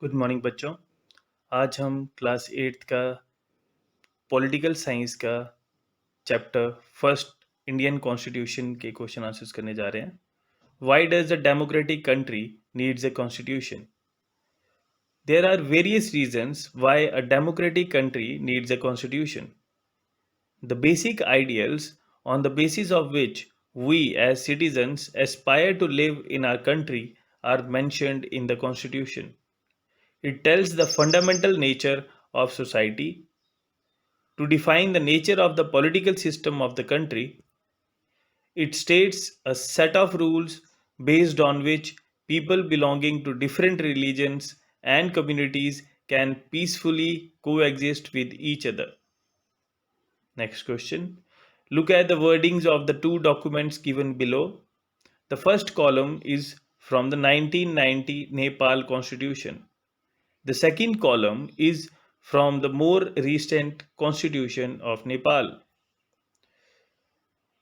Good morning बच्चों। आज हम क्लास 8th का पॉलिटिकल साइंस का चैप्टर फर्स्ट इंडियन कॉन्स्टिट्यूशन के क्वेश्चन आंसर्स करने जा रहे हैं। Why does the democratic country needs a constitution? There are various reasons why a democratic country needs a constitution. The basic ideals on the basis of which we as citizens aspire to live in our country are mentioned in the Constitution. It tells the fundamental nature of society. To define the nature of the political system of the country, it states a set of rules based on which people belonging to different religions and communities can peacefully coexist with each other. Next question. Look at the wordings of the two documents given below. The first column is from the 1990 Nepal Constitution. The second column is from the more recent Constitution of Nepal.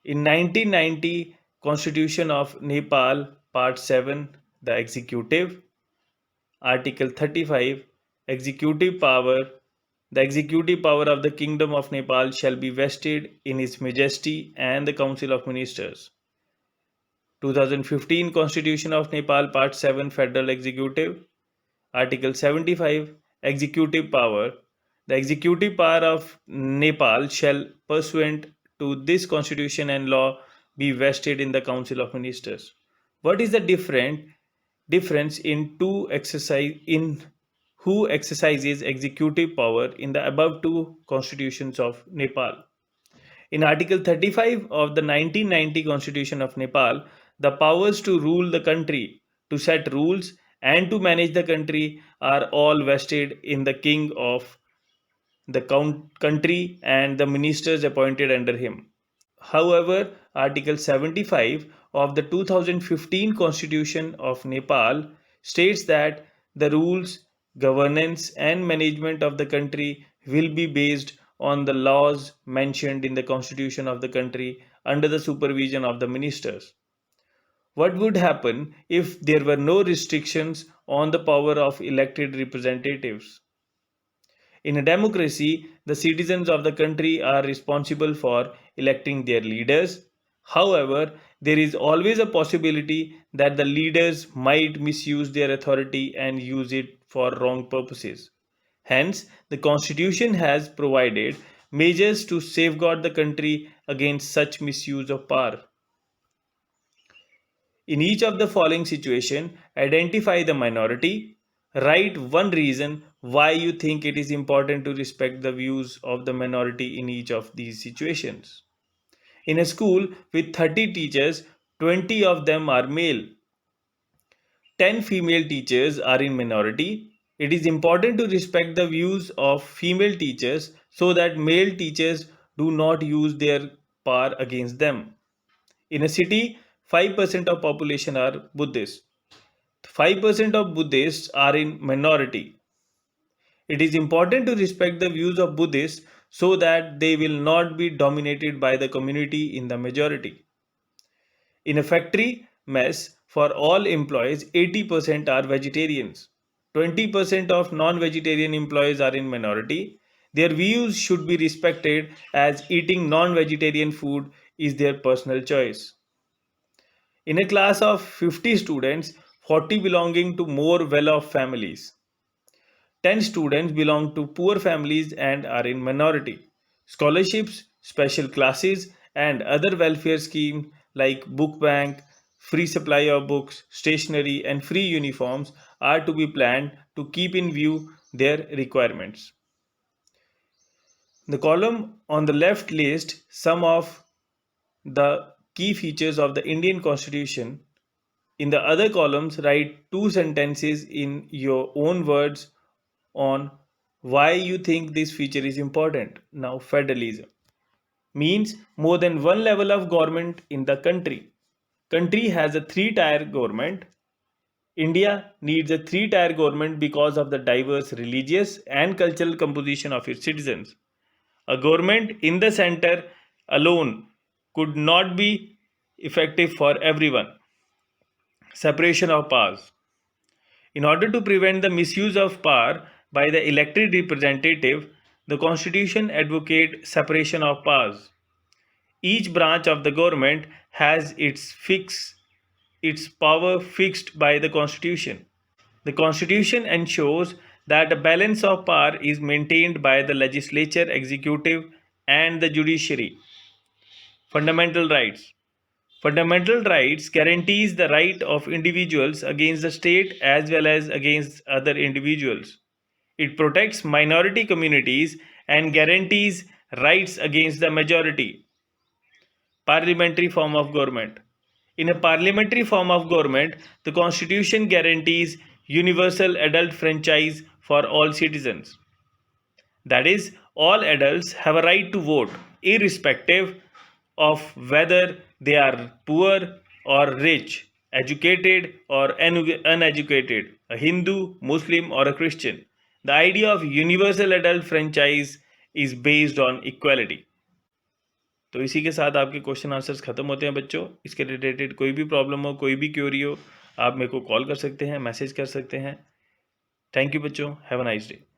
In 1990 Constitution of Nepal, Part 7, the Executive, Article 35, Executive Power. The executive power of the Kingdom of Nepal shall be vested in His Majesty and the Council of Ministers. 2015 Constitution of Nepal, Part 7, Federal Executive, Article 75, Executive Power. The executive power of Nepal shall, pursuant to this constitution and law, be vested in the Council of Ministers. What is the difference in who exercises executive power in the above two constitutions of Nepal? In Article 35 of the 1990 Constitution of Nepal, the powers to rule the country, to set rules, and to manage the country are all vested in the king of the country and the ministers appointed under him. However, Article 75 of the 2015 Constitution of Nepal states that the rules, governance, and management of the country will be based on the laws mentioned in the constitution of the country under the supervision of the ministers. What would happen if there were no restrictions on the power of elected representatives? In a democracy, the citizens of the country are responsible for electing their leaders. However, there is always a possibility that the leaders might misuse their authority and use it for wrong purposes. Hence, the Constitution has provided measures to safeguard the country against such misuse of power. In each of the following situation, identify the minority. Write one reason why you think it is important to respect the views of the minority in each of these situations. In a school with 30 teachers, 20 of them are male. 10 female teachers are in minority. It is important to respect the views of female teachers so that male teachers do not use their power against them. In a city, 5% of population are Buddhist. 5% of Buddhists are in minority. It is important to respect the views of Buddhists so that they will not be dominated by the community in the majority. In a factory mess, for all employees, 80% are vegetarians. 20% of non vegetarian employees are in minority. Their views should be respected as eating non vegetarian food is their personal choice. In a class of 50 students, 40 belonging to more well off families. 10 students belong to poor families and are in minority. Scholarships, special classes, and other welfare schemes like book bank, free supply of books, stationery, and free uniforms are to be planned to keep in view their requirements. The column on the left lists some of the key features of the Indian Constitution. In the other columns, write two sentences in your own words on why you think this feature is important. Now, federalism means more than one level of government in the country. Country has a three-tier government. India needs a three-tier government because of the diverse religious and cultural composition of its citizens. A government in the center alone could not be effective for everyone. Separation of powers. In order to prevent the misuse of power by the elected representative, the Constitution advocates separation of powers. Each branch of the government has its power fixed by the Constitution. The Constitution ensures that a balance of power is maintained by the legislature, executive, and the judiciary. Fundamental rights. Fundamental rights guarantees the right of individuals against the state as well as against other individuals. It protects minority communities and guarantees rights against the majority. Parliamentary form of government. In a parliamentary form of government, the Constitution guarantees universal adult franchise for all citizens. That is, all adults have a right to vote, irrespective of whether they are poor or rich, educated or uneducated, a Hindu, Muslim, or a Christian. The idea of universal adult franchise is based on equality. तो इसी के साथ आपके question answers खत्म होते हैं बच्चों। इसके रिलेटेड कोई भी प्रॉब्लम हो, कोई भी क्वेरी हो, आप मेरे को कॉल कर सकते हैं, मैसेज कर सकते हैं। थैंक यू बच्चों, हैव अ नाइस डे।